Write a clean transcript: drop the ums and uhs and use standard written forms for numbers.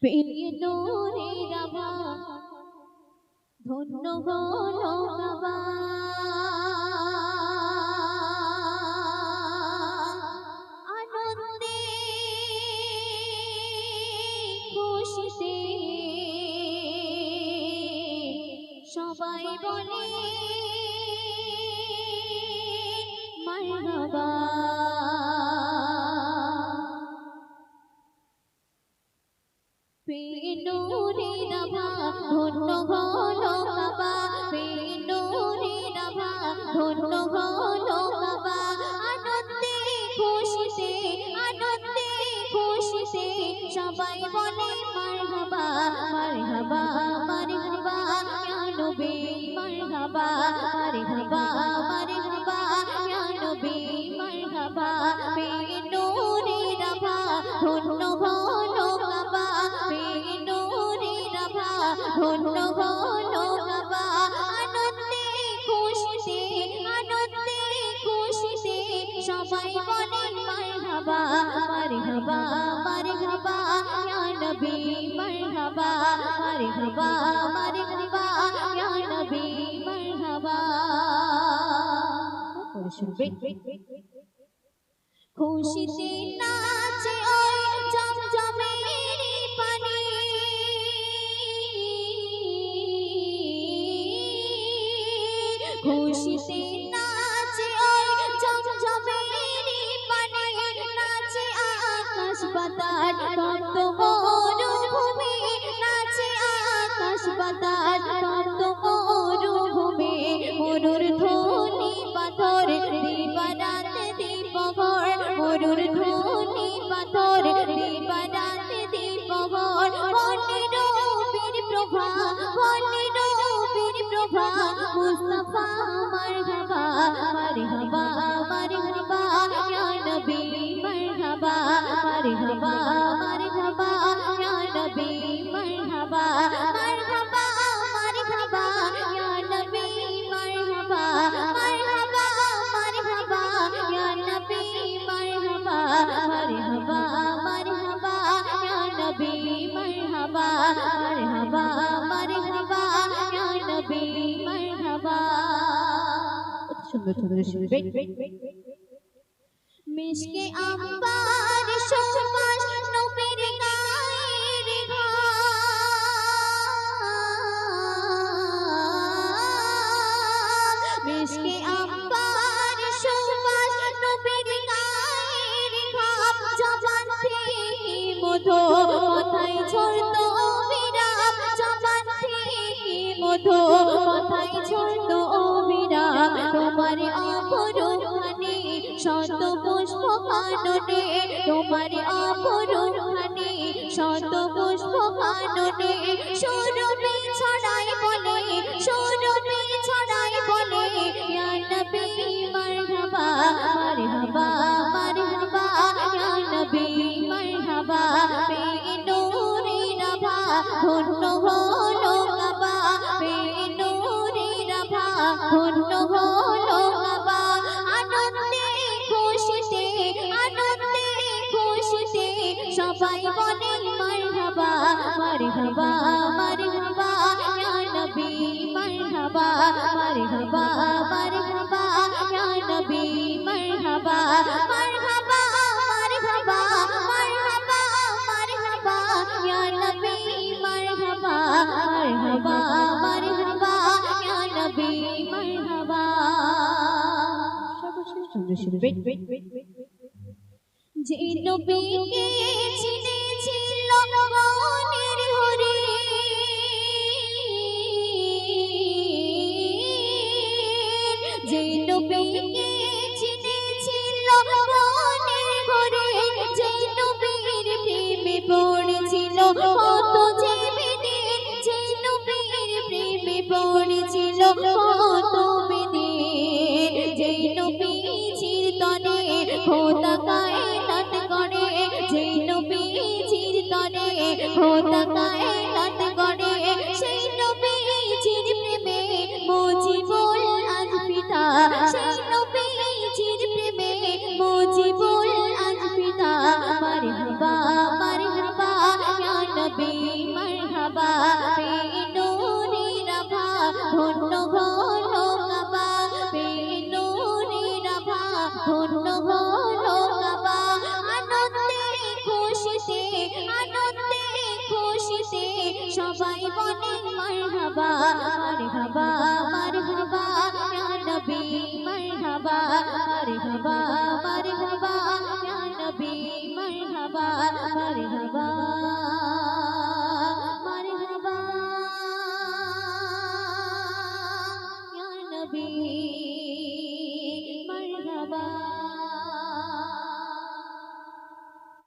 পেয়ে নূরের আভা ধন্য হলো বাবা আনন্দে খুশিতে সবাই বলে মারহাবা পেয়ে নূরের আভা ধন্য হলো বাবা পেয়ে নূরের আভা ধন্য হলো বাবা আনন্দে খুশিতে সবাই বলে মারহাবা মারহাবা মারহাবা ইয়া নবী মারহাবা মারহাবা মারহাবা ইয়া নবী মারহাবা পেয়ে নূরের আভা ধন্য হলো বাবা পেয়ে নূরের আভা ধন্য হলো বাবা আনন্দে খুশিতে সবাই বলে মারহাবা মারহাবা মারহাবা ইয়া নবী মারহাবা মারহাবা মারহাবা ইয়া নবী মারহাবা খুশিতে নাচে ওই জমজমের পানি খুশিতে নাচে ওই জমজমের পানি নাচে আকাশ বাতাস তপ্ত মরুভূমি নাচে আকাশ বাতাস তপ্ত মরুভূমি মরুর ধ্বনি পাথর দিবারাত দীপভর মরুর ধ্বনি পাথর দিবারাত দীপভর বনিরূপের প্রভা মুস্তাফা মারহাবা মারহাবা মারহাবা ইয়া নবী মারহাবা মারহাবা মারহাবা ইয়া নবী মারহাবা মারহাবা মারহাবা ইয়া নবী মারহাবা মারহাবা মারহাবা ইয়া নবী মারহাবা মারহাবা মারহাবা ইয়া নবী মারহাবা মারহাবা মারহাবা ইয়া নবী মারহাবা সুন্দর সুন্দর শুনবে মিশকে আম্বার সুবাস নবীর গায়ের ঘাম মিশকে আম্বার সুবাস নবীর গায়ের ঘাম জবান থেকে মধু কথায় ঝরতো অবিরাম জবান থেকে মধু কথায় ঝরতো অবিরাম তোমার অপরূপখানি শত পুষ্প কাননে তোমার অপরূপখানি শত পুষ্প কাননে সুরভি ছড়াই বলে ইয়া নবী মারহাবা মারহাবা মারহাবা ইয়া নবী মারহাবা পেয়ে নূরের আভা ধন্য হলো বাবা পেয়ে নূরের আভা ধন্য হলো বাবা আনন্দে খুশিতে সবাই বলে মারহাবা মারহাবা মারহাবা ইয়া নবী মারহাবা মারহাবা মারহাবা ইয়া নবী মারহাবা মারহাবা মারহাবা মারহাবা মারহাবা ইয়া নবী মারহাবা মারহাবা মারহাবা ইয়া নবী মারহাবা যে নবীকে চিনেছিল মনের হরি যে নবীকে চিনেছিল মনের হরি যে নবীর প্রেমে পড়েছিল কত জীবনের যে নবীর প্রেমে পড়েছিল কত বিদের যে নবী চিরতনে খোদা কায়নাত করে যে নবী চিরতনে খোদা কায়নাত করে সেই নবী চির প্রেমে মুজিবুল আজ পিতা সেই নবী চির প্রেমে মুজিবুল আজ পিতা মারহাবা মারহাবা ইয়া নবী মারহাবা বেনূরের আভা ধন্য ঘন কাবা বেনূরের আভা ধন্য ঘন কাবা আনন্দে খুশিতে সবাই বলে মারহাবা মারহাবা মারহাবা ইয়া নবী মারহাবা